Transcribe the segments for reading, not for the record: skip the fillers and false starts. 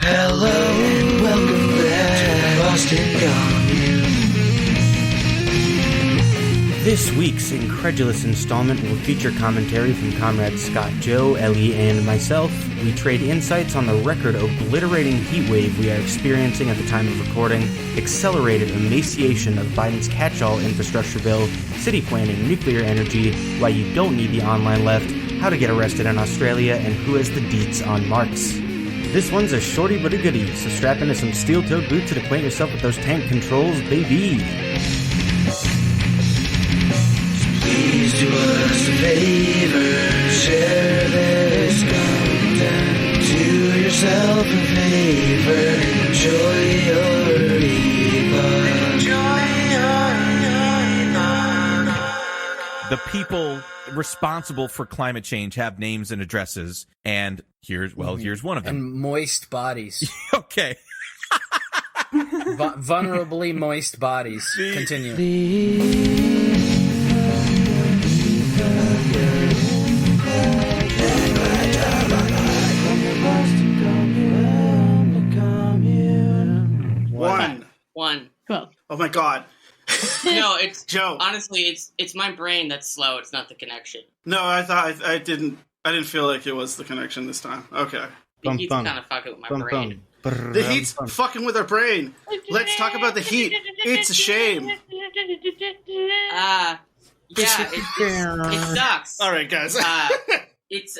Hello and welcome back to Boston Commune. This week's incredulous installment will feature commentary from Comrade Scott, Joe, Ellie, and myself. We trade insights on the record obliterating heat wave we are experiencing at the time of recording, accelerated emaciation of Biden's catch-all infrastructure bill, city planning, nuclear energy, why you don't need the online left, how to get arrested in Australia, and who has the deets on Marx. This one's a shorty but a goodie, so strap into some steel-toed boots and acquaint yourself with those tank controls, baby. Please do us a favor, share this content, do yourself a favor, enjoy your epoch. The people responsible for climate change have names and addresses, and here's one of them. And moist bodies. Okay. Vulnerably moist bodies. Continue. One. Cool. Oh my god. No, it's Joe. Honestly, it's my brain that's slow. It's not the connection. No, I didn't feel like it was the connection this time. Okay. The heat's kind of fucking with my brain. The heat's fucking with our brain. Let's talk about the heat. It's a shame. Yeah, it sucks. All right, guys. It's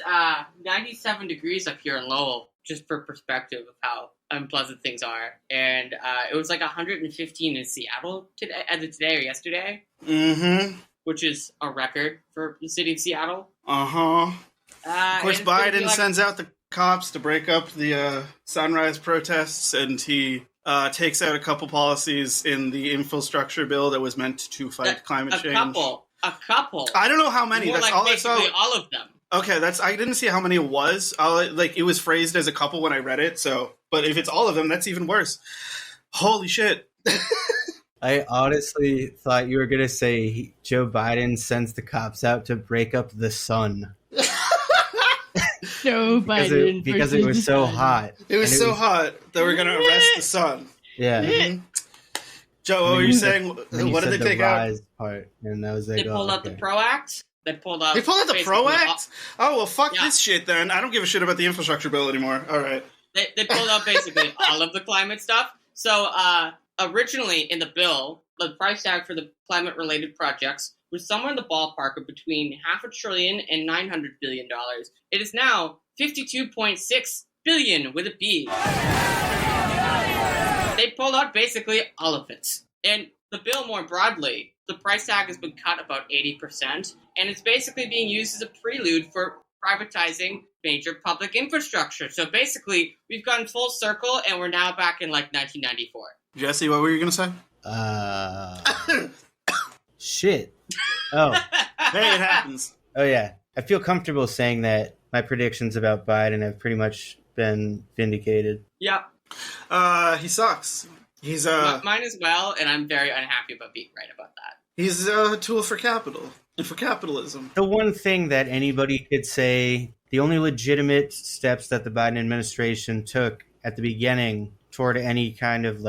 97 degrees up here in Lowell, just for perspective of how unpleasant things are. And it was like 115 in Seattle today, either today or yesterday. Mm-hmm. Which is a record for the city of Seattle. Uh-huh. Of course, Biden sends out the cops to break up the sunrise protests, and he takes out a couple policies in the infrastructure bill that was meant to fight climate change. A couple. I don't know how many. More That's like all I saw. all of them. Okay, I didn't see how many it was. It was phrased as a couple when I read it. So, but if it's all of them, that's even worse. Holy shit! I honestly thought you were gonna say Joe Biden sends the cops out to break up the sun. Joe Biden because it was so hot. It was so hot that we're gonna arrest the sun. Yeah. Mm-hmm. Joe, what were you saying? What did they take out? Part, and that was like, they pulled out the PRO Act. They pulled out the PRO Act? Oh, well, fuck this shit then. I don't give a shit about the infrastructure bill anymore. All right. They pulled out basically all of the climate stuff. So originally in the bill, the price tag for the climate-related projects was somewhere in the ballpark of between $500 billion and $900 billion. It is now $52.6 billion with a B. They pulled out basically all of it. And the bill more broadly, the price tag has been cut about 80%, and it's basically being used as a prelude for privatizing major public infrastructure. So basically, we've gone full circle, and we're now back in, 1994. Jesse, what were you going to say? Shit. Oh. Hey, it happens. Oh, yeah. I feel comfortable saying that my predictions about Biden have pretty much been vindicated. Yep. He sucks. He's mine as well, and I'm very unhappy about being right about that. He's a tool for capital and for capitalism. The one thing that anybody could say, the only legitimate steps that the Biden administration took at the beginning toward any kind of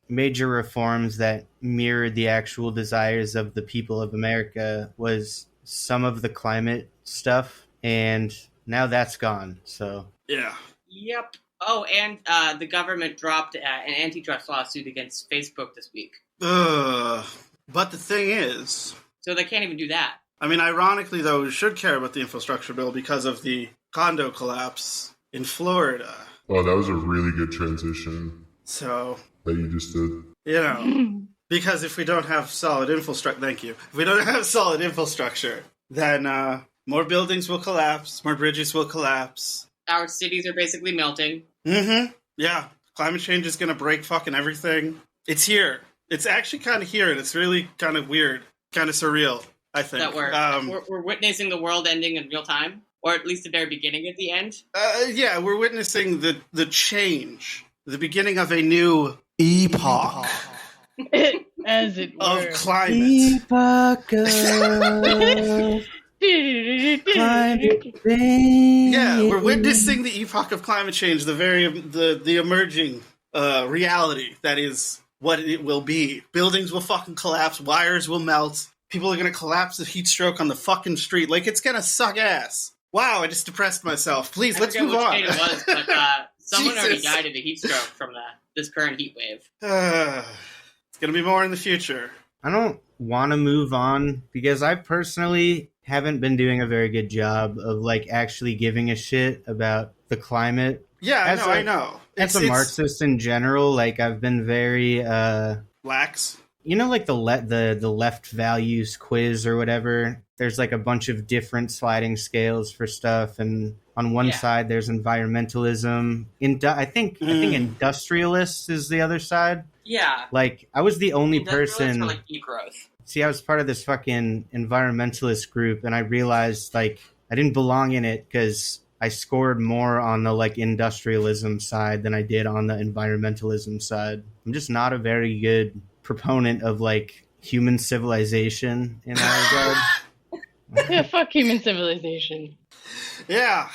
major reforms that mirrored the actual desires of the people of America was some of the climate stuff, and now that's gone. So yeah. Yep. Oh, and the government dropped an antitrust lawsuit against Facebook this week. But the thing is... So they can't even do that. I mean, ironically, though, we should care about the infrastructure bill because of the condo collapse in Florida. Oh, that was a really good transition. So... that you just did. You know, because if we don't have solid infrastructure... Thank you. If we don't have solid infrastructure, then more buildings will collapse, more bridges will collapse. Our cities are basically melting. Mm-hmm. Yeah. Climate change is going to break fucking everything. It's here. It's actually kind of here, and it's really kind of weird. Kind of surreal, I think. That we're witnessing the world ending in real time, or at least the very beginning at the end. Yeah, we're witnessing the change. The beginning of a new epoch. As it were. Of climate. Epoch. Climate change. Yeah, we're witnessing the epoch of climate change, the emerging reality that is what it will be. Buildings will fucking collapse, wires will melt, people are gonna collapse of heat stroke on the fucking street. Like, it's gonna suck ass. Wow, I just depressed myself. Please, let's move on. I forget which state it was, but someone already Jesus. died of a heat stroke from this current heat wave. It's gonna be more in the future. I don't want to move on because I personally haven't been doing a very good job of like actually giving a shit about the climate. Yeah, As I know. As a Marxist in general, like I've been very lax. You know, like the left values quiz or whatever. There's like a bunch of different sliding scales for stuff, and on one side there's environmentalism. I think industrialist is the other side. Yeah. Like I was the only person. For, like, degrowth. See, I was part of this fucking environmentalist group, and I realized like I didn't belong in it because I scored more on the like industrialism side than I did on the environmentalism side. I'm just not a very good proponent of like human civilization in that regard. Yeah, fuck human civilization. Yeah.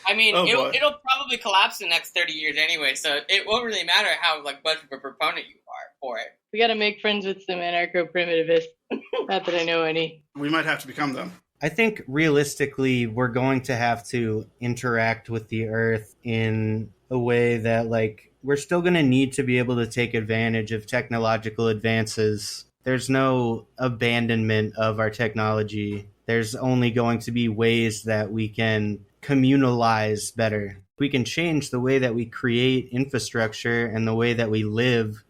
I mean, Oh, it'll probably collapse in the next 30 years anyway, so it won't really matter how like much of a proponent you are for it. We gotta make friends with some anarcho-primitivists. Not that I know any. We might have to become them. I think realistically, we're going to have to interact with the earth in a way that like we're still going to need to be able to take advantage of technological advances. There's no abandonment of our technology. There's only going to be ways that we can communalize better. We can change the way that we create infrastructure and the way that we live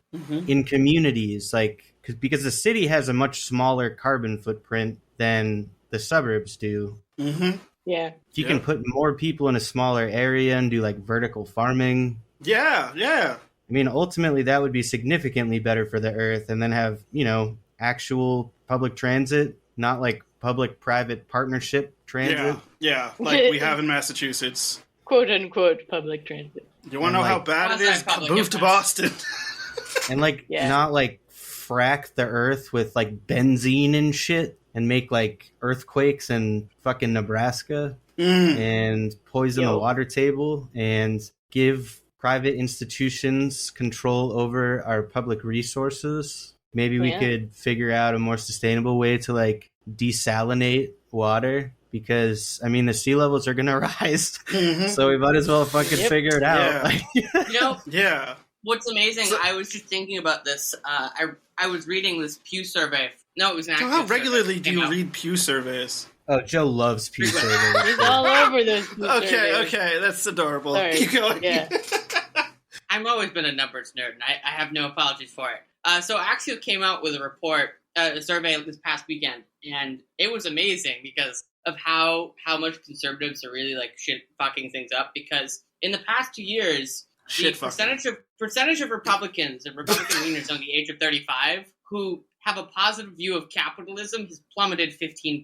in communities, like because the city has a much smaller carbon footprint than the suburbs do. Mm-hmm. Yeah. If you can put more people in a smaller area and do like vertical farming. Yeah. I mean, ultimately that would be significantly better for the earth, and then have, you know, actual public transit, not like public-private partnership transit. Yeah, like we have in Massachusetts. Quote unquote public transit. You want to know how bad it is? Move to Boston. And like not like frack the earth with like benzene and shit and make like earthquakes in fucking Nebraska and poison the water table and give private institutions control over our public resources. Maybe we could figure out a more sustainable way to like desalinate water, because I mean the sea levels are gonna rise, so we might as well fucking figure it out. What's amazing, I was just thinking about this. I was reading this Pew survey. No, it was an So how regularly do you read Pew surveys? Oh, Joe loves Pew surveys. He's all over those Pew surveys. Okay, that's adorable. Sorry. Keep going. Yeah. I've always been a numbers nerd, and I have no apologies for it. So Axios came out with a report, a survey this past weekend, and it was amazing because of how much conservatives are really like shit fucking things up. Because in the past 2 years, the percentage of Republicans and Republican leaners on the age of 35 who have a positive view of capitalism has plummeted 15%.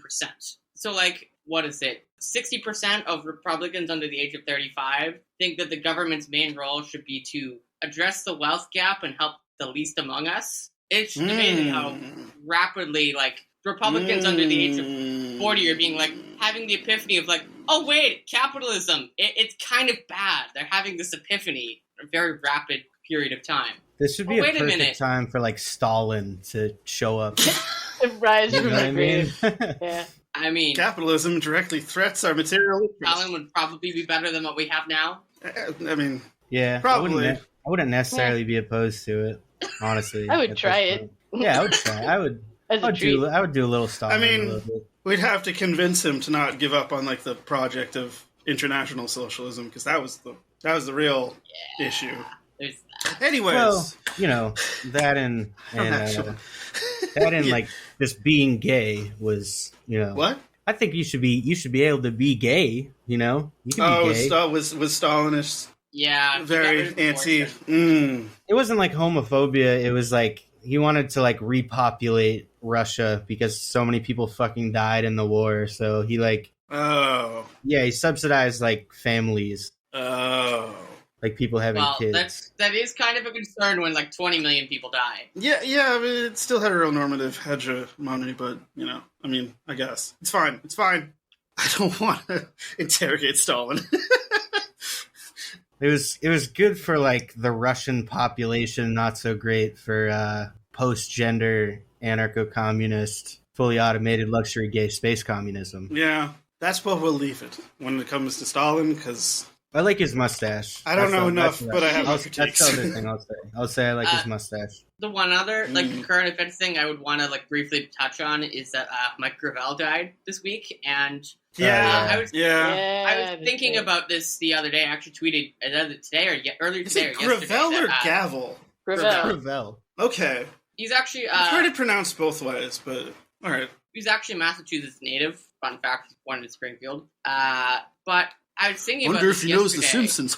So like, what is it? 60% of Republicans under the age of 35 think that the government's main role should be to address the wealth gap and help the least among us. It's amazing how rapidly, like, Republicans under the age of 40 are being, like, having the epiphany of, like, oh, wait, capitalism, it's kind of bad. They're having this epiphany in a very rapid period of time. This should be a perfect time for, like, Stalin to show up. Rise from the grave. Yeah. I mean, capitalism directly threats our material interests. Stalin would probably be better than what we have now. I mean, yeah, probably. I wouldn't necessarily be opposed to it, honestly. I would try it. Yeah, I would try. I would do a little Stalin. I mean, we'd have to convince him to not give up on like the project of international socialism, because that was the real issue. Anyways, well, you know, that and like just being gay was, you know, what? I think you should be able to be gay. You know, you can be gay. Was Stalinist? Yeah, very anti. It wasn't like homophobia. It was like he wanted to like repopulate Russia because so many people fucking died in the war. So he like, he subsidized like families. Oh, like people having Well, kids. that is kind of a concern when like 20 million people die. Yeah, I mean, it's still heteronormative hegemony, but, I mean, I guess. It's fine. I don't want to interrogate Stalin. It was good for like the Russian population, not so great for post-gender anarcho-communist, fully automated luxury gay space communism. Yeah, that's where we'll leave it when it comes to Stalin, because I like his mustache. I don't know enough, but I have my That's critiques. the other thing I'll say. I'll say I like his mustache. The one other, the current events thing I would want to like briefly touch on is that Mike Gravel died this week, and I was thinking about this the other day. I actually tweeted today or earlier Is today it or yesterday. Gravel or that, Gavel? Gravel. Okay. He's actually I've heard it pronounced both ways, but all right. he's actually a Massachusetts native. Fun fact: he's born in Springfield. But I was thinking about this yesterday Simpsons.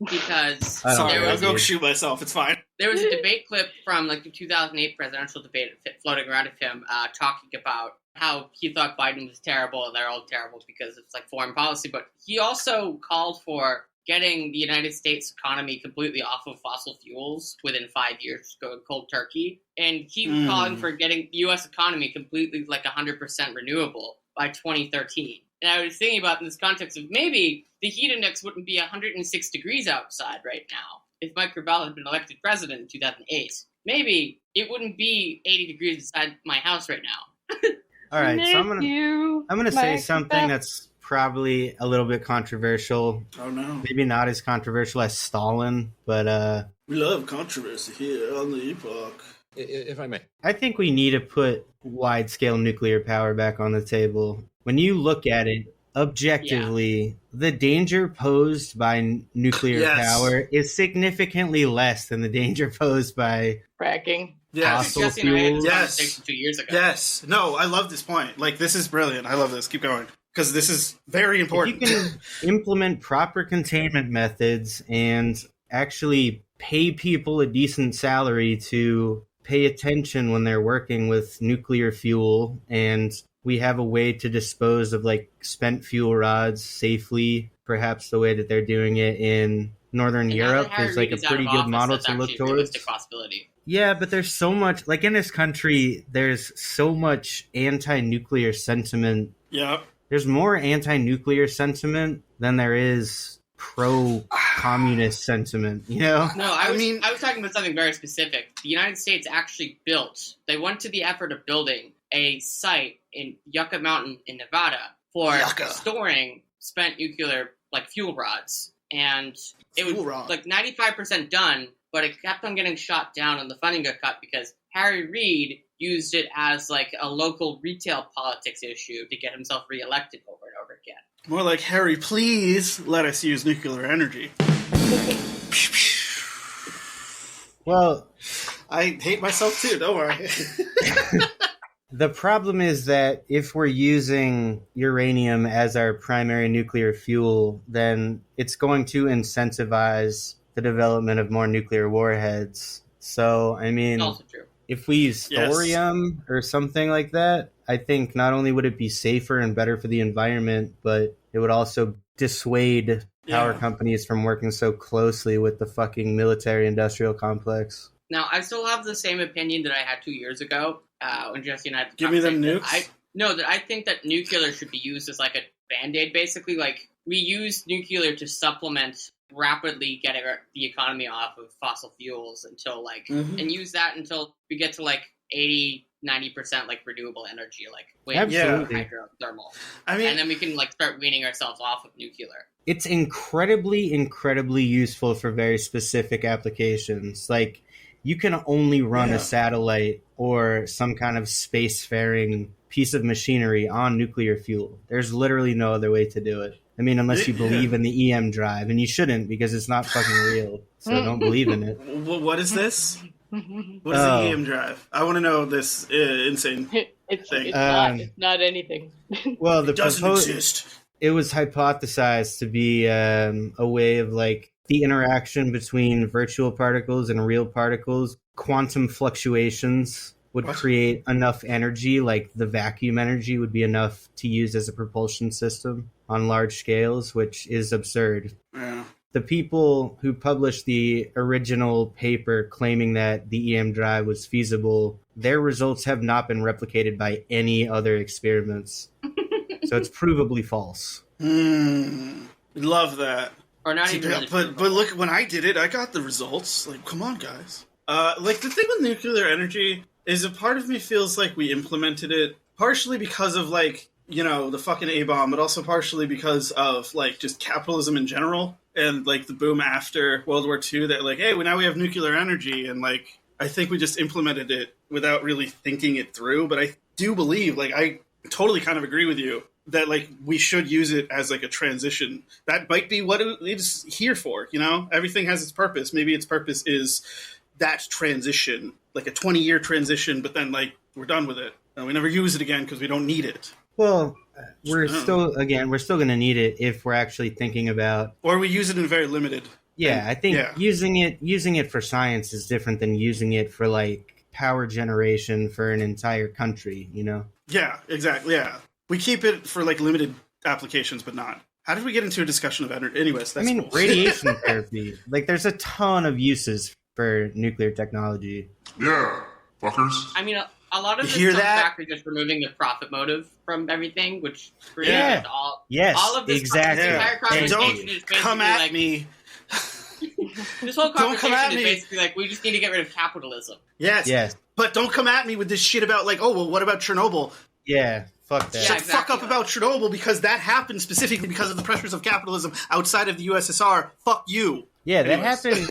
because Sorry, I'll go shoot myself. It's fine. there was a debate clip from like the 2008 presidential debate floating around of him talking about how he thought Biden was terrible and they're all terrible because it's like foreign policy. But he also called for getting the United States economy completely off of fossil fuels within 5 years, going cold turkey. And he was calling for getting the U.S. economy completely like 100% renewable by 2013. And I was thinking about in this context of maybe the heat index wouldn't be 106 degrees outside right now if Mike Gravel had been elected president in 2008. Maybe it wouldn't be 80 degrees inside my house right now. All right, so I'm gonna say something Mike that's probably a little bit controversial. Oh no. Maybe not as controversial as Stalin, but We love controversy here on the Epoch. If I may. I think we need to put wide-scale nuclear power back on the table. When you look at it objectively, the danger posed by nuclear power is significantly less than the danger posed by fracking. Yes. Jesse and I had this conversation 2 years ago. Yes. No, I love this point. Like, this is brilliant. I love this. Keep going. Because this is very important. If you can implement proper containment methods and actually pay people a decent salary to pay attention when they're working with nuclear fuel, and we have a way to dispose of like spent fuel rods safely, perhaps the way that they're doing it in Northern Europe is like a pretty good model to look towards. Yeah, but there's so much, like in this country, there's so much anti-nuclear sentiment. Yeah. There's more anti-nuclear sentiment than there is pro-communist sentiment, you know? No, I was talking about something very specific. The United States actually they went to the effort of building a site in Yucca Mountain in Nevada for storing spent nuclear, like, fuel rods. And it was, like, 95% done, but it kept on getting shot down and the funding got cut because Harry Reid used it as, like, a local retail politics issue to get himself reelected over and over again. More like, Harry, please let us use nuclear energy. Well, I hate myself too, don't worry. The problem is that if we're using uranium as our primary nuclear fuel, then it's going to incentivize the development of more nuclear warheads. So, I mean, also true. If we use thorium or something like that, I think not only would it be safer and better for the environment, but it would also dissuade power companies from working so closely with the fucking military-industrial complex. Now, I still have the same opinion that I had 2 years ago when Jesse and I had the Give me them conversation. nukes? I think that nuclear should be used as like a Band-Aid, basically. Like, we use nuclear to supplement rapidly getting the economy off of fossil fuels until, like, and use that until we get to, like, 80-90% like renewable energy, like wind, hydrothermal. I mean, and then we can like start weaning ourselves off of nuclear. It's incredibly, incredibly useful for very specific applications. Like, you can only run a satellite or some kind of spacefaring piece of machinery on nuclear fuel. There's literally no other way to do it. I mean, unless you believe in the EM drive, and you shouldn't because it's not fucking real. So don't believe in it. What is this? What is the EM drive? I want to know this insane thing. It's not anything. Well, it doesn't exist. It was hypothesized to be a way of like the interaction between virtual particles and real particles. Quantum fluctuations would create enough energy, like the vacuum energy would be enough to use as a propulsion system on large scales, which is absurd. Yeah. the people who published the original paper claiming that the EM drive was feasible, their results have not been replicated by any other experiments. So it's provably false. Love that. Or not even really. But look, when I did it, I got the results. Like, come on, guys. Like, the thing with nuclear energy is a part of me feels like we implemented it partially because of, like, you know, the fucking A-bomb, but also partially because of, like, just capitalism in general. And, like, the boom after World War II that, like, hey, well, now we have nuclear energy. And, like, I think we just implemented it without really thinking it through. But I do believe, like, I totally kind of agree with you that, like, we should use it as, like, a transition. That might be what it's here for, you know? Everything has its purpose. Maybe its purpose is that transition, like a 20-year transition, but then, like, we're done with it. And we never use it again because we don't need it. Well, we're still going to need it if we're actually thinking about... Or we use it in very limited... Yeah, I think using it for science is different than using it for, like, power generation for an entire country, you know? Yeah, exactly, yeah. We keep it for, like, limited applications, but not. How did we get into a discussion of energy? Anyways, that's cool. Radiation therapy. Like, there's a ton of uses for nuclear technology. Yeah, fuckers. I mean, a lot of this comes back to just removing the profit motive from everything, which creates all of this entire conversation is basically come at me. This whole conversation is basically like, we just need to get rid of capitalism. Yes. But don't come at me with this shit about, like, oh, well, what about Chernobyl? Yeah, fuck that. Shut the fuck up about Chernobyl because that happened specifically because of the pressures of capitalism outside of the USSR. Fuck you. Yeah, that happened.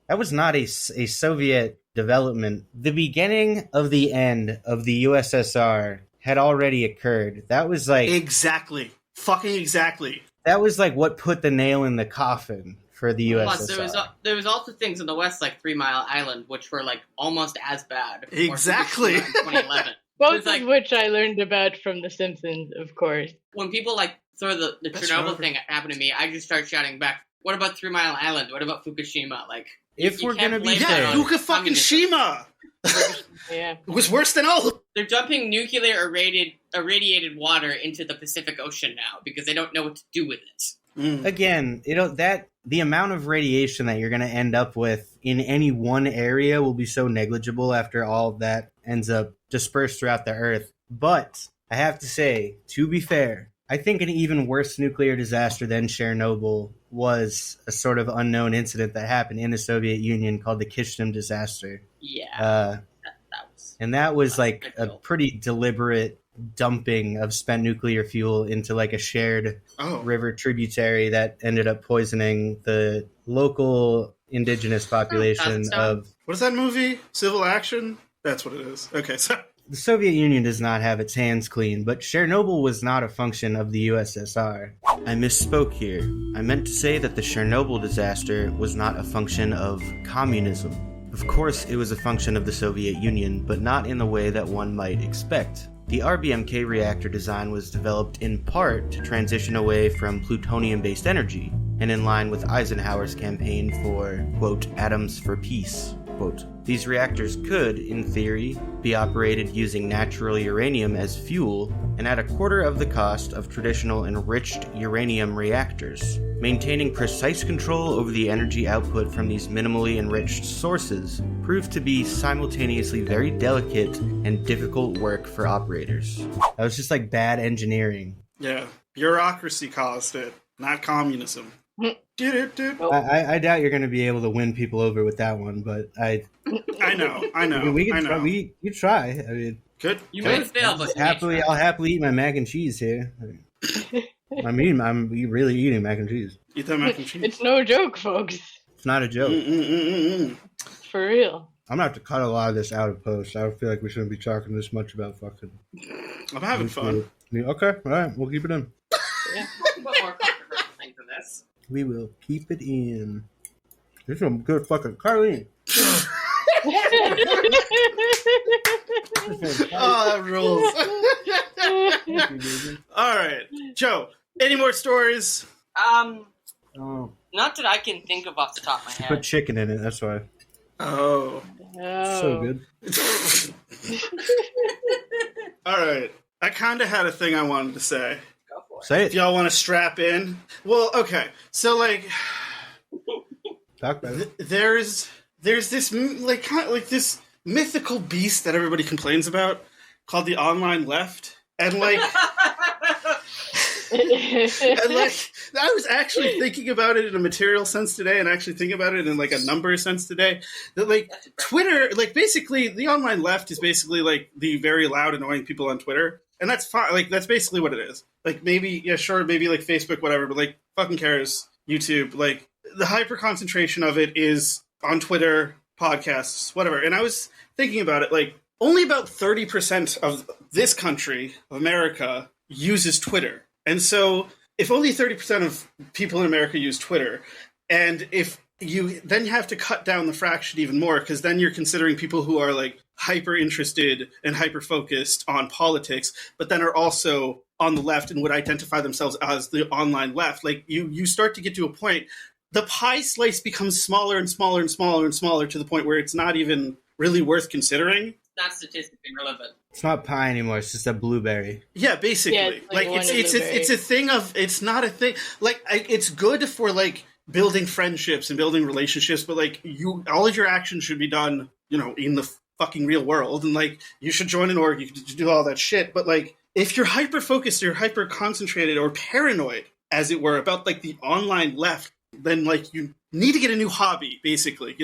That was not a Soviet development. The beginning of the end of the USSR had already occurred. That was like... Exactly. Fucking exactly. That was like what put the nail in the coffin for the USSR. Plus, there was also things in the West like 3 Mile Island, which were like almost as bad. Exactly. In 2011. Both of which I learned about from The Simpsons, of course. When people like throw the Chernobyl thing happened to me, I just start shouting back, what about 3 Mile Island? What about Fukushima? Like, if we're going to be fair. Fukushima! Yeah. It was worse than all. They're dumping nuclear irradiated water into the Pacific Ocean now because they don't know what to do with it. Again, the amount of radiation that you're going to end up with in any one area will be so negligible after all of that ends up dispersed throughout the Earth. But I have to say, to be fair, I think an even worse nuclear disaster than Chernobyl was a sort of unknown incident that happened in the Soviet Union called the Kristiane disaster. Yeah. That was like a pretty deliberate dumping of spent nuclear fuel into like a shared river tributary that ended up poisoning the local indigenous population of... What is that movie? Civil Action? That's what it is. Okay, so... The Soviet Union does not have its hands clean, but Chernobyl was not a function of the USSR. I misspoke here. I meant to say that the Chernobyl disaster was not a function of communism. Of course, it was a function of the Soviet Union, but not in the way that one might expect. The RBMK reactor design was developed in part to transition away from plutonium-based energy, and in line with Eisenhower's campaign for, quote, atoms for peace. Quote, these reactors could, in theory, be operated using natural uranium as fuel and at a quarter of the cost of traditional enriched uranium reactors. Maintaining precise control over the energy output from these minimally enriched sources proved to be simultaneously very delicate and difficult work for operators. That was just like bad engineering. Yeah, bureaucracy caused it, not communism. I doubt you're going to be able to win people over with that one, but I know. You try. I mean, you may fail, but I'll happily eat my mac and cheese here. I'm really eating mac and cheese. Eat that mac and cheese. It's no joke, folks. It's not a joke. For real. I'm going to have to cut a lot of this out of post. I don't feel like we shouldn't be talking this much about fucking... I'm having fun. Okay, all right, we'll keep it in. Yeah. More controversial things than this. We will keep it in. This is some good fucking Carlene. That rules. All right, Joe. Any more stories? Not that I can think of off the top of my head. Put chicken in it. That's why. Oh. So good. All right. I kind of had a thing I wanted to say. Go for it. Say it. If y'all want to strap in. Well, okay. So, like, Talk about it. There's this like kind of like this mythical beast that everybody complains about called the online left, and like. And like, I was actually thinking about it in a material sense today, and actually thinking about it in like a number sense today. That like Twitter, like basically the online left is basically like the very loud, annoying people on Twitter, and that's fine. Like that's basically what it is. Like maybe maybe like Facebook, whatever, but like fucking cares. YouTube, like the hyper concentration of it is on Twitter, podcasts, whatever. And I was thinking about it, like only about 30% of this country, of America, uses Twitter. And so if only 30% of people in America use Twitter, and if you then have to cut down the fraction even more, because then you're considering people who are like hyper interested and hyper focused on politics, but then are also on the left and would identify themselves as the online left. Like you start to get to a point, the pie slice becomes smaller and smaller and smaller and smaller to the point where it's not even really worth considering. Not statistically relevant. It's not pie anymore. It's just a blueberry. Yeah, basically. Yeah, it's a thing of. It's not a thing. Like it's good for like building friendships and building relationships, but like all of your actions should be done, in the fucking real world, and like you should join an org. You should do all that shit. But like if you're hyper focused, or hyper concentrated, or paranoid, as it were, about like the online left, then like you need to get a new hobby, basically.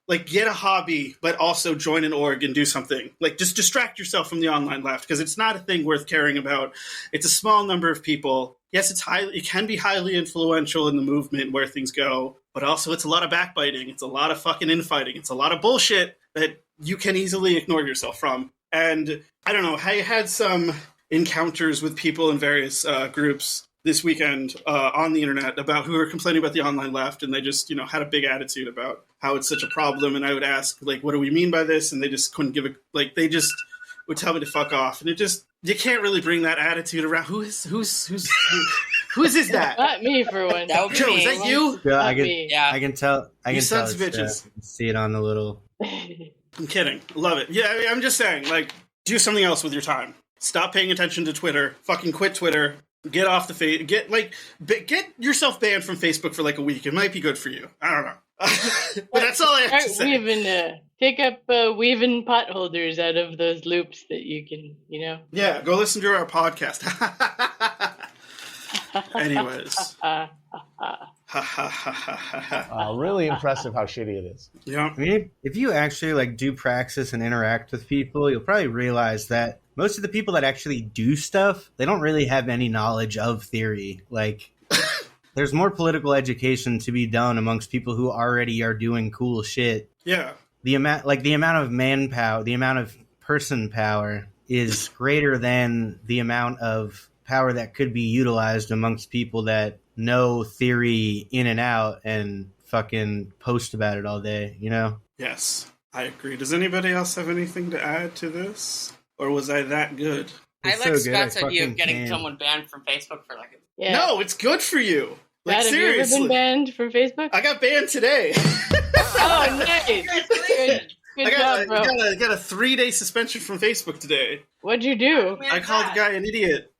Like, get a hobby, but also join an org and do something. Like, just distract yourself from the online left, because it's not a thing worth caring about. It's a small number of people. Yes, it can be highly influential in the movement where things go, but also it's a lot of backbiting. It's a lot of fucking infighting. It's a lot of bullshit that you can easily ignore yourself from. And, I don't know, I had some encounters with people in various groups this weekend on the internet about who were complaining about the online left, and they just, had a big attitude about how it's such a problem. And I would ask, like, what do we mean by this? And they just couldn't give they just would tell me to fuck off. And you can't really bring that attitude around. Who's is that? Not me, for one. That would be Joe, me. is that you? Yeah, Yeah. I can tell. I can sons tell. of bitches. See it on the little. I'm kidding. Love it. Yeah, I'm just saying, like, do something else with your time. Stop paying attention to Twitter. Fucking quit Twitter. Get off the get yourself banned from Facebook for like a week. It might be good for you. I don't know. But that's all I have to say. Take up weaving potholders out of those loops that you can, Yeah, go listen to our podcast. Anyways. Really impressive how shitty it is. Yeah. I mean, if you actually like do praxis and interact with people, you'll probably realize that most of the people that actually do stuff, they don't really have any knowledge of theory. Like, there's more political education to be done amongst people who already are doing cool shit. Yeah. The amount of manpower, the amount of person power is greater than the amount of power that could be utilized amongst people that know theory in and out and fucking post about it all day, Yes, I agree. Does anybody else have anything to add to this? Or was I that good? I It's like so good, I Scott's idea of fucking getting can. someone banned from Facebook for like Yeah. No, it's good for you. Like, Matt, have you ever seriously. been banned from Facebook? I got banned today. Oh, nice. Good job, bro. I got a 3-day suspension from Facebook today. What'd you do? I called the guy an idiot.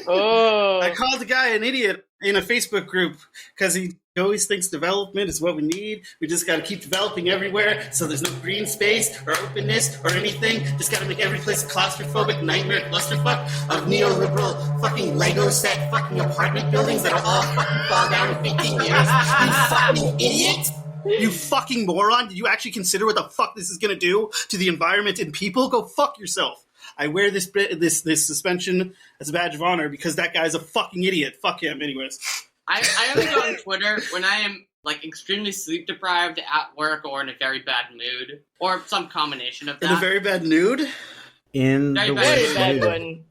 Oh. I called the guy an idiot in a Facebook group because he always thinks development is what we need. We just got to keep developing everywhere so there's no green space or openness or anything. Just got to make every place a claustrophobic nightmare clusterfuck of neoliberal fucking Lego set fucking apartment buildings that'll all fucking fall down in 15 years. You fucking idiot! You fucking moron! Did you actually consider what the fuck this is gonna do to the environment and people? Go fuck yourself. I wear this suspension as a badge of honor because that guy's a fucking idiot. Fuck him. Anyways. I only go on Twitter when I am like extremely sleep deprived at work or in a very bad mood or some combination of that. In a very bad nude? In Very the bad Very worst bad mood. one.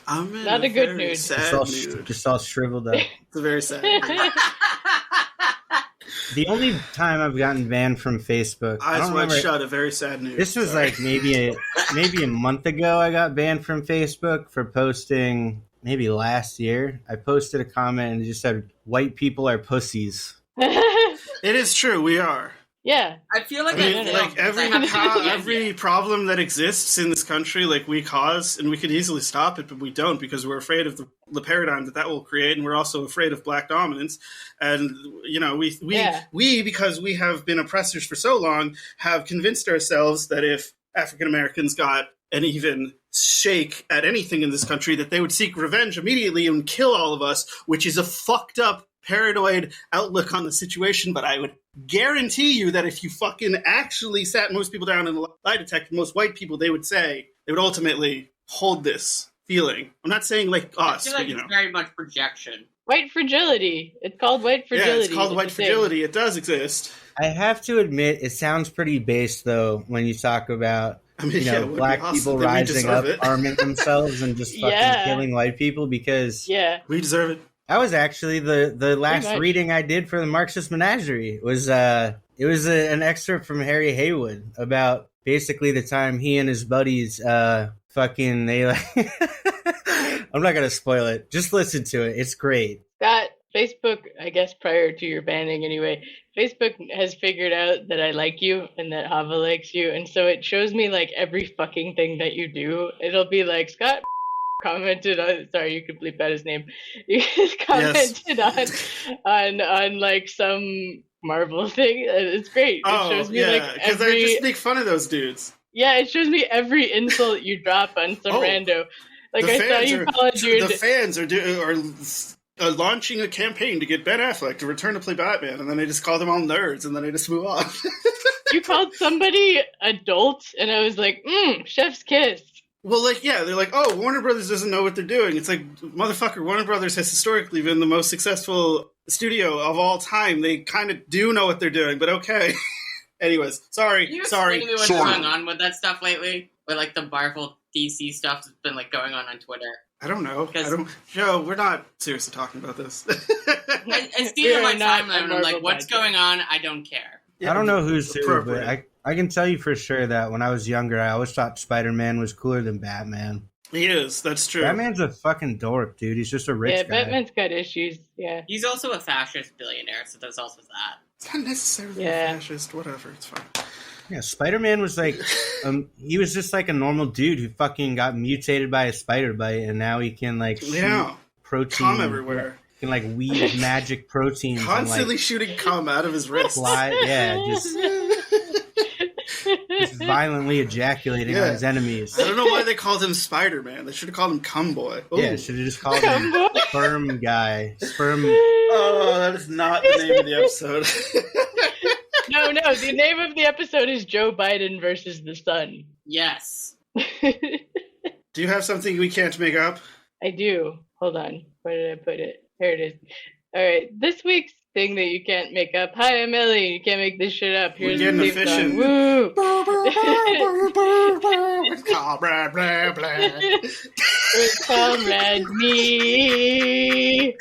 I'm in Not a good very nude. sad mood. Just all shriveled up. It's a very sad mood. The only time I've gotten banned from Facebook, I Eyes don't wide remember. shut, a very sad nude. This was Sorry. like maybe a month ago. I got banned from Facebook for posting. Maybe last year, I posted a comment and it just said, "White people are pussies." It is true, we are. Yeah. I feel like I mean, like every problem that exists in this country, like we cause, and we could easily stop it, but we don't because we're afraid of the paradigm that will create, and we're also afraid of black dominance. And you know, we because we have been oppressors for so long, have convinced ourselves that if African Americans got an even shake at anything in this country, that they would seek revenge immediately and kill all of us, which is a fucked up, paranoid outlook on the situation. But I would guarantee you that if you fucking actually sat most people down in a lie detector, most white people, they would ultimately hold this feeling. I'm not saying like us, I feel like but it's very much projection. White fragility. It's called white fragility. Yeah, it's called white fragility. It does exist. I have to admit, it sounds pretty base, though, when you talk about black people rising up, arming themselves, and just fucking killing white people, because we deserve it. That was actually the last reading I did for the Marxist Menagerie. It was an excerpt from Harry Haywood about basically the time he and his buddies I'm not gonna spoil it. Just listen to it. It's great. Scott, Facebook, I guess prior to your banning anyway, Facebook has figured out that I like you and that Hava likes you, and so it shows me like every fucking thing that you do. It'll be like, Scott commented on, sorry, you could bleep out his name. You just commented on like some Marvel thing. It's great. It shows me because I just make fun of those dudes. Yeah, it shows me every insult you drop on some rando. Like I saw you called the fans are launching a campaign to get Ben Affleck to return to play Batman, and then they just call them all nerds, and then they just move on. You called somebody adult, and I was like, chef's kiss. Well, they're like, oh, Warner Brothers doesn't know what they're doing. It's like, motherfucker, Warner Brothers has historically been the most successful studio of all time. They kind of do know what they're doing, but okay. Anyways, sorry. Can you explain to me what's going on with that stuff lately? With like the Marvel DC stuff that's been like going on Twitter? I don't know. Joe, we're not seriously talking about this. I see it on my timeline, and I'm like, what's going on? I don't care. Yeah, I don't know who's who, but I can tell you for sure that when I was younger, I always thought Spider-Man was cooler than Batman. He is. That's true. Batman's a fucking dork, dude. He's just a rich guy. Yeah, Batman's got issues. Yeah. He's also a fascist billionaire, so there's also that. It's not necessarily a fascist. Whatever. It's fine. Yeah, Spider-Man was like, he was just like a normal dude who fucking got mutated by a spider bite, and now he can like shoot protein. Cum everywhere. He can like weave magic proteins. Constantly and, shooting cum out of his wrist. Just violently ejaculating on his enemies. I don't know why they called him Spider-Man. They should have called him Cum Boy. Ooh. Yeah, should have just called him Sperm Guy. Sperm. Oh, that is not the name of the episode. No, the name of the episode is Joe Biden versus the Sun. Yes. Do you have something we can't make up? I do. Hold on. Where did I put it? Here it is. All right. This week's thing that you can't make up. Hi, I'm Ellie. You can't make this shit up. Here's We're getting efficient. Woo! Comrade, blah, blah. Comrade, me.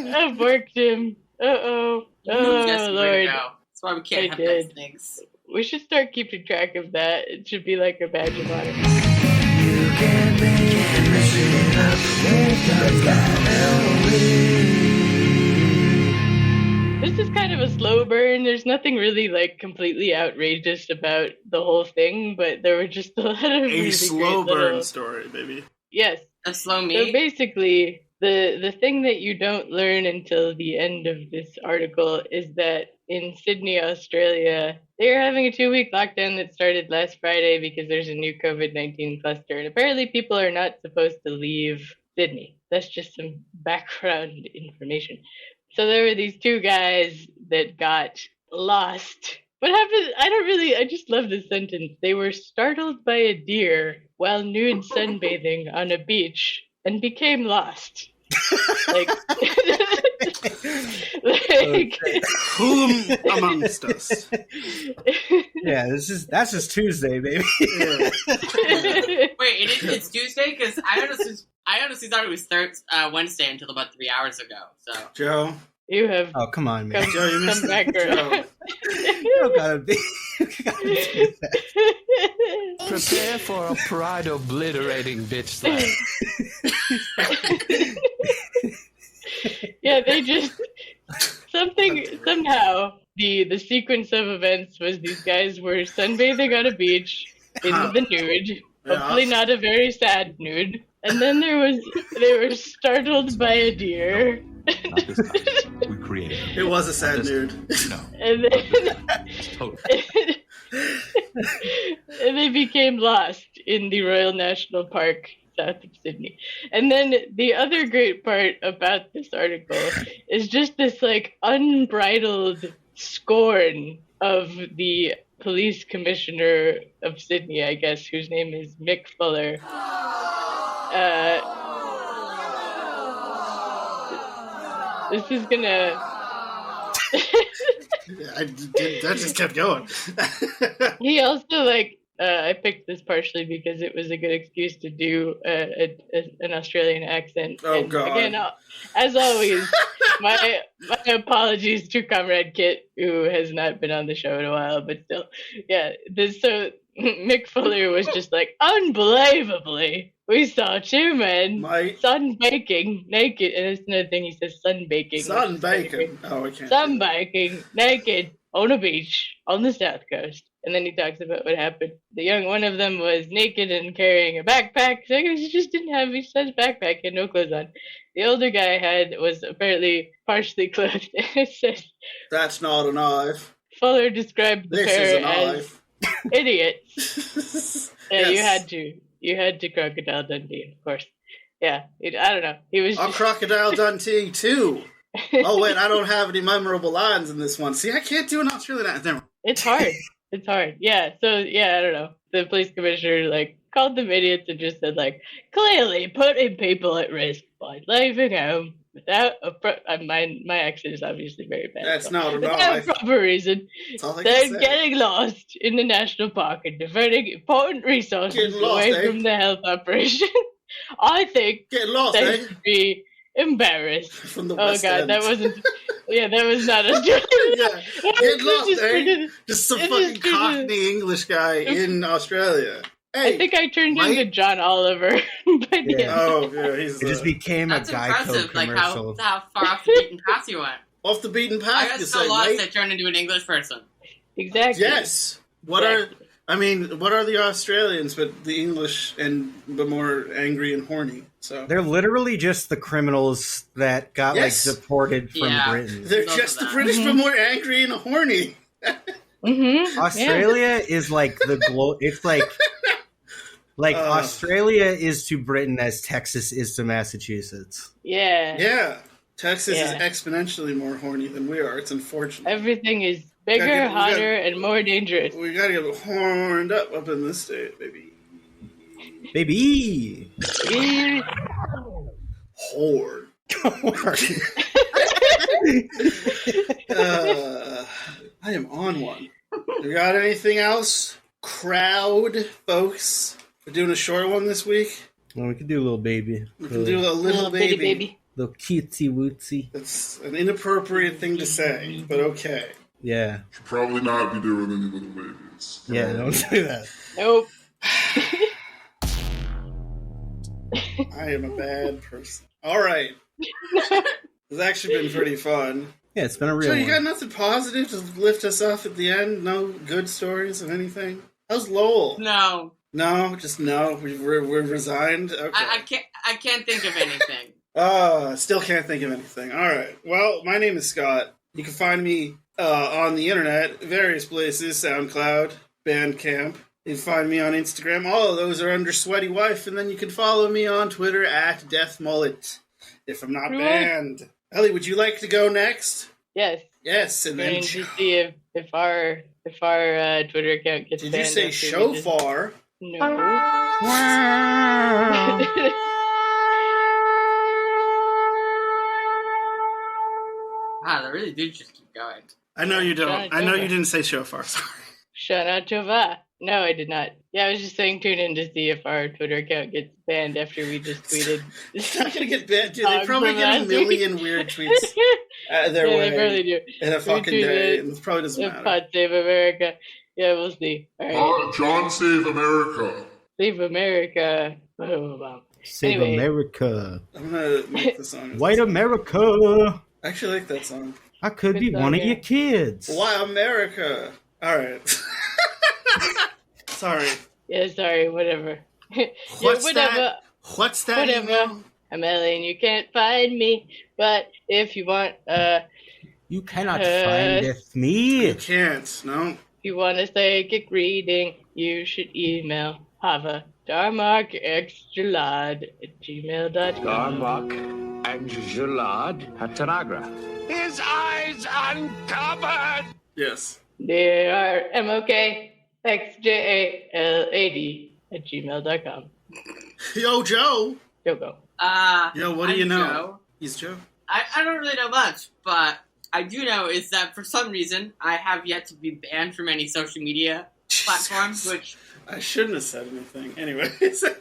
I've worked him. Oh, Lord. That's why we can't have nice things. We should start keeping track of that. It should be like a badge of honor. You can make this shit up. This is kind of a slow burn. There's nothing really like completely outrageous about the whole thing, but there were just a lot of really slow burn story, baby. Yes. A slow me. So basically, the thing that you don't learn until the end of this article is that in Sydney, Australia, they're having a 2-week lockdown that started last Friday because there's a new COVID-19 cluster. And apparently people are not supposed to leave Sydney. That's just some background information. So there were these 2 guys that got lost. What happened? I just love this sentence. They were startled by a deer while nude sunbathing on a beach and became lost. Whom amongst us? Yeah, that's just Tuesday, baby. Yeah. Wait, it's Tuesday? Because I honestly thought it was Wednesday until about 3 hours ago. So Joe, You have Oh, come on, man. Joe, you missed come back it. around. You don't gotta be. You gotta do that. Prepare for a pride obliterating bitch slap. Yeah, they just somehow the sequence of events was these guys were sunbathing on a beach in the nude, hopefully not a very sad nude, and then they were startled by a deer. Not this time. We created it. It was a sad nude. No. And then Totally. and they became lost in the Royal National Park south of Sydney. And then the other great part about this article is just this like unbridled scorn of the police commissioner of Sydney, I guess, whose name is Mick Fuller. This is gonna That just kept going. He also like I picked this partially because it was a good excuse to do an Australian accent. Oh, and God. again, as always, my apologies to Comrade Kit, who has not been on the show in a while, but still, yeah. So Mick Fuller was just like, unbelievably, we saw two men sunbaking naked, and it's another thing he says, sunbaking. Sunbaking. Oh, I can't. Sunbaking naked on a beach on the south coast. And then he talks about what happened. One of them was naked and carrying a backpack. So he just didn't have his backpack, he had no clothes on. The older guy was apparently partially clothed. It says, "That's not a knife." Fuller described the This pair is a as knife. idiots. Yeah, Yes. you had to Crocodile Dundee, of course. Yeah, I don't know. He was I'm just... Crocodile Dundee too. Oh wait, I don't have any memorable lines in this one. See, I can't do an Australian accent. It's hard. It's hard. Yeah. So yeah, I don't know. The police commissioner called them idiots and just said clearly putting people at risk by leaving home without my accent is obviously very bad. That's not a without knife. proper reason. That's all I can They're say. getting lost in the national park and diverting important resources Getting lost, away eh? from the health operation. I think Getting lost, they eh? should be embarrassed. From the Oh West god, End. that wasn't. Yeah, that was not Australian. Yeah, getting lost, eh? Just some it fucking just turned Cockney English guy in Australia. Hey, I think I turned Mike? into John Oliver. But Yeah. Oh, yeah, he's It just became That's a Geico impressive, commercial. how far off the beaten path you went. off the beaten I path. got You so say, lost mate. I turned into an English person. exactly. Yes. What are the Australians but the English but more angry and horny? So They're literally just the criminals that got Yes. deported from Yeah. Britain. they're Love just the that. British but more angry and horny. Mm-hmm. Australia is it's like Australia is to Britain as Texas is to Massachusetts. Yeah. Yeah. Texas is Yeah. exponentially more horny than we are. It's unfortunate. Everything is bigger, We gotta- hotter, and more dangerous. We gotta get horned up in this state, baby. Baby! Horde. I am on one. You got anything else? Crowd, folks. We're doing a short one this week. Well, we could do a little baby. We can do a little bitty baby. Little cutesy wootsy. That's an inappropriate thing to say, but okay. Yeah. Should probably not be doing any little babies. Yeah, don't do that. Nope. I am a bad person. All right. It's actually been pretty fun. Yeah, it's been a real So you one. got nothing positive to lift us off at the end? No good stories of anything? How's Lowell? No, No, just no. We're resigned. Okay. I can't think of anything. Still can't think of anything. All right. Well, my name is Scott. You can find me on the internet, various places: SoundCloud, Bandcamp. You can find me on Instagram. All of those are under Sweaty Wife, and then you can follow me on Twitter at DeathMullet. If I'm not banned. Ellie, would you like to go next? Yes. Yes, and then Going to see if our Twitter account gets did banned. you say after we just- shofar? No. Wow, they really do just keep going. I know you don't. Shut I know up. you didn't say shofar. Sorry. Shana Tova. No, I did not. Yeah, I was just saying tune in to see if our Twitter account gets banned after we just tweeted. It's not gonna get banned, dude. They probably get a million weird tweets their way. They probably do. In a fucking day. It probably doesn't matter. Pod Save America. Yeah, we'll see. All right. John Save America. Save America. Oh, Save Anyway. America. I'm gonna make the song. White America. I actually like that song. I could Good be song, one of yeah. your kids. Why America? All right. Sorry. Yeah, sorry, whatever. What's whatever. that? What's that? Whatever. Email? I'm Ellie and you can't find me, but if you want, You cannot find me. You can't. No. if you want a psychic reading, you should email Hava darmok@gmail.com. Darmok and Jalad Hatanagra. His eyes uncovered! Yes. They are MOKXJALAD@gmail.com. Yo, Joe. Go. Yo, what do I'm you know? Joe. He's Joe. I don't really know much, but I do know is that for some reason I have yet to be banned from any social media platforms, which I shouldn't have said anything. Anyways. I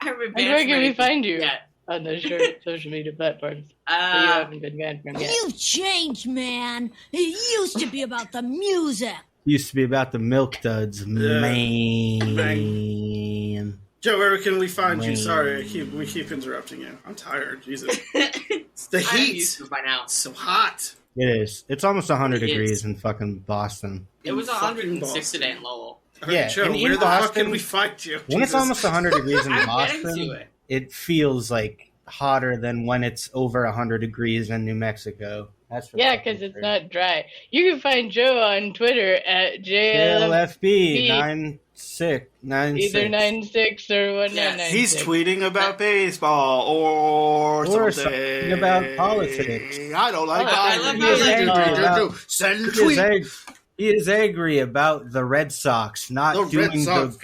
haven't been And banned where from can we anything find you yet. on those social media platforms that you haven't been banned from yet? You've changed, man. It used to be about the music. Used to be about the milk duds, man. Joe, where can we find you? Rain. Sorry, we keep interrupting you. I'm tired. Jesus. It's the I'm heat. used to it by now. It's so hot. It is. It's almost 100 It is. degrees in fucking Boston. It was In 106 fucking today in Lowell. Yeah, Joe, in where the fuck Boston- can we find you? When it's Jesus. almost 100 degrees in I'm getting to Boston, it. it feels like hotter than when it's over 100 degrees in New Mexico. That's for Yeah, fucking because it's sure. not dry. You can find Joe on Twitter at JLF, LFB 96. either 96 or 1996. He's tweeting about baseball or Or something. something about politics. I don't like I love how that- Send a He is, tweet. he is angry about the Red Sox not The Red doing Sox.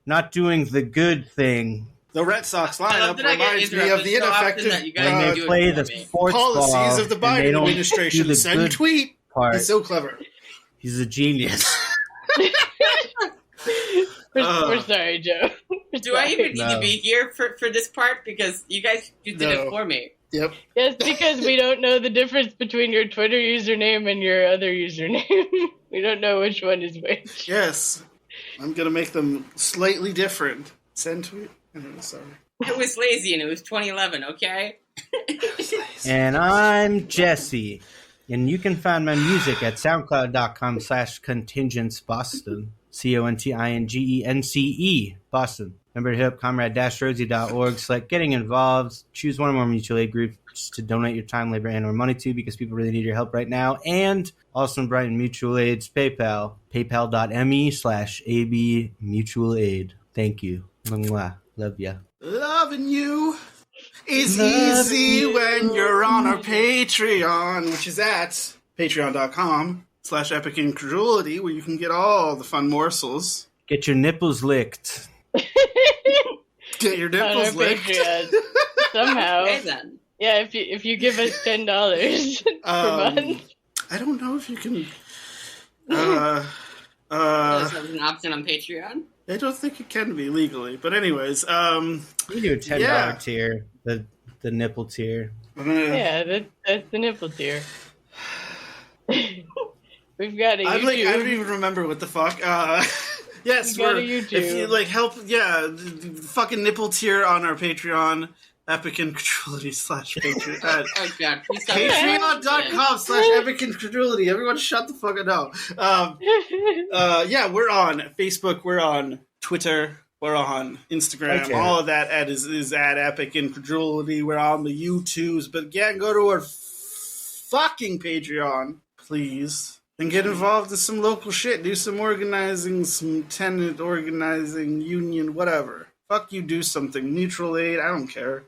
not doing the good thing The Red Sox I love lineup that I get reminds me of interrupted the so often ineffective that you guys when do they it play for the me. sports policies ball of the and they Biden don't administration. do the Send good tweet. part. He's so clever. He's a genius. We're sorry, Joe. We're Do I even need No. to be here for this part? Because you guys did No. it for me. Yep. Yes, because we don't know the difference between your Twitter username and your other username. We don't know which one is which. Yes. I'm going to make them slightly different. Send tweet. Sorry. It was lazy and it was 2011, okay? And I'm Jesse. And you can find my music at soundcloud.com/contingentsboston. CONTINGENCE Boston. Remember to hit up comrade-rosie.org, select getting involved, choose one or more mutual aid groups to donate your time, labor, and or money to because people really need your help right now. And also in Brighton Mutual Aid's PayPal, paypal.me/AB Mutual Aid. Thank you. Mwah. Love ya. Loving you is Love easy you. when you're on our Patreon, which is at patreon.com/epic incredulity, where you can get all the fun morsels. Get your nipples licked. Get your On our nipples licked. Patreon. Somehow. Okay then. Yeah, if you give us $10 per month. I don't know if you can. There's an option on Patreon. I don't think it can be legally, but anyways, You can do a $10 Yeah. tier, the nipple tier. I'm gonna. Yeah, that's the nipple tier. We've got a I don't YouTube. even remember what the fuck. Yes, We got a we're, YouTube. if you like help, yeah, the fucking nipple tier on our Patreon, Epic Incredulity /Patreon. Oh god, please stop. Patreon.com/Epic Incredulity. Everyone shut the fuck up. No. Yeah, we're on Facebook, we're on Twitter, we're on Instagram. Okay. All of that is at Epic Incredulity. We're on the YouTubes, but yeah, go to our fucking Patreon, please. And get involved in some local shit. Do some organizing, some tenant organizing, union, whatever. Fuck you, do something. Mutual aid, I don't care.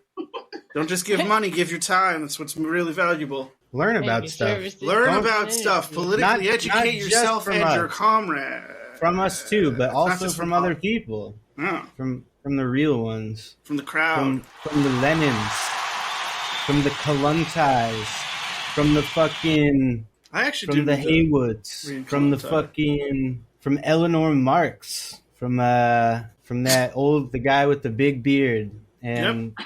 Don't just give money, give your time. That's what's really valuable. Learn about Maybe stuff. services. Learn Don't- about stuff. Politically Not educate just yourself from and us. your comrade. From us too, but Not also just from us. other people. Yeah, From the real ones. from the crowd. From the Lenins. From the Kolontais. From the fucking I actually from do the need to Haywoods. read From the Kolontai. from Eleanor Marx, from the guy with the big beard, and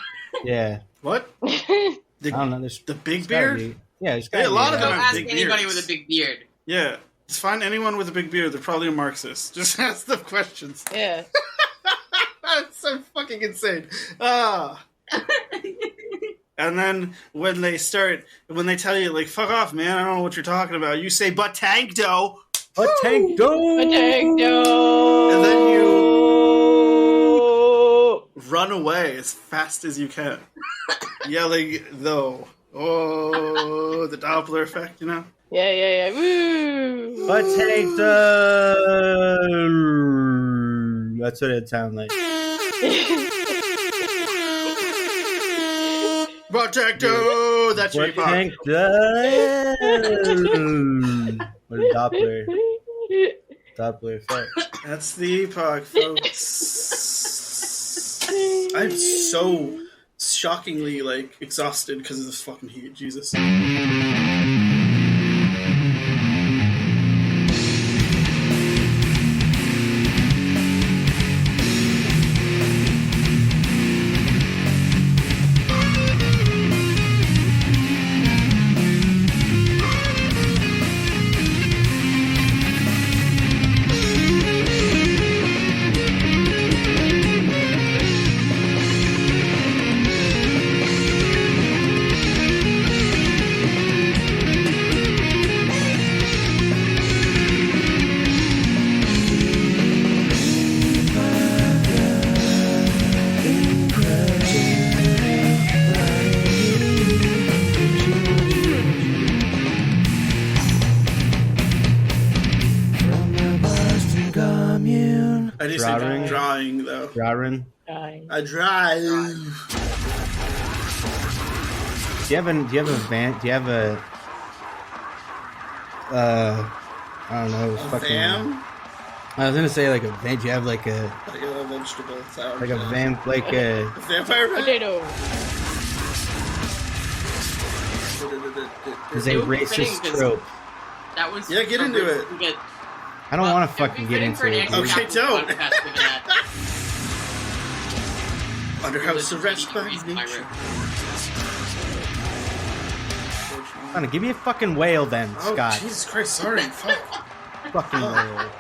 yeah. What? I don't know. The big beard? Yeah, a lot of them have ask big anybody beards. with a big beard. Yeah, just find anyone with a big beard. They're probably a Marxist. Just ask them questions. Yeah. That's so fucking insane. And then when they tell you, like, fuck off, man, I don't know what you're talking about, you say, but tank dough. But tank dough. But tank dough. And then you run away as fast as you can. Yelling, though. Oh, the Doppler effect, you know? Yeah. Woo. But tank dough. That's what it sounds like. Protecto! That's your Epoch. What a Doppler effect. That's the Epoch, folks. I'm so shockingly, like, exhausted because of this fucking heat. Jesus. I just think drawing, though. Drawing. I drive. Do you have a van? Do you have a I don't know, Van? I was gonna say like a van. Do you have like a vegetable sound? Like a van, like a vampire potato. Is a racist trope. That was get into it. I don't want to fucking get into it. Okay, don't. Under house arrest by nature. Come on, give me a fucking whale then, Scott. Jesus Christ, sorry. Fuck. Fucking whale.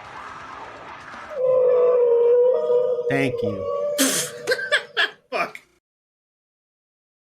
Thank you.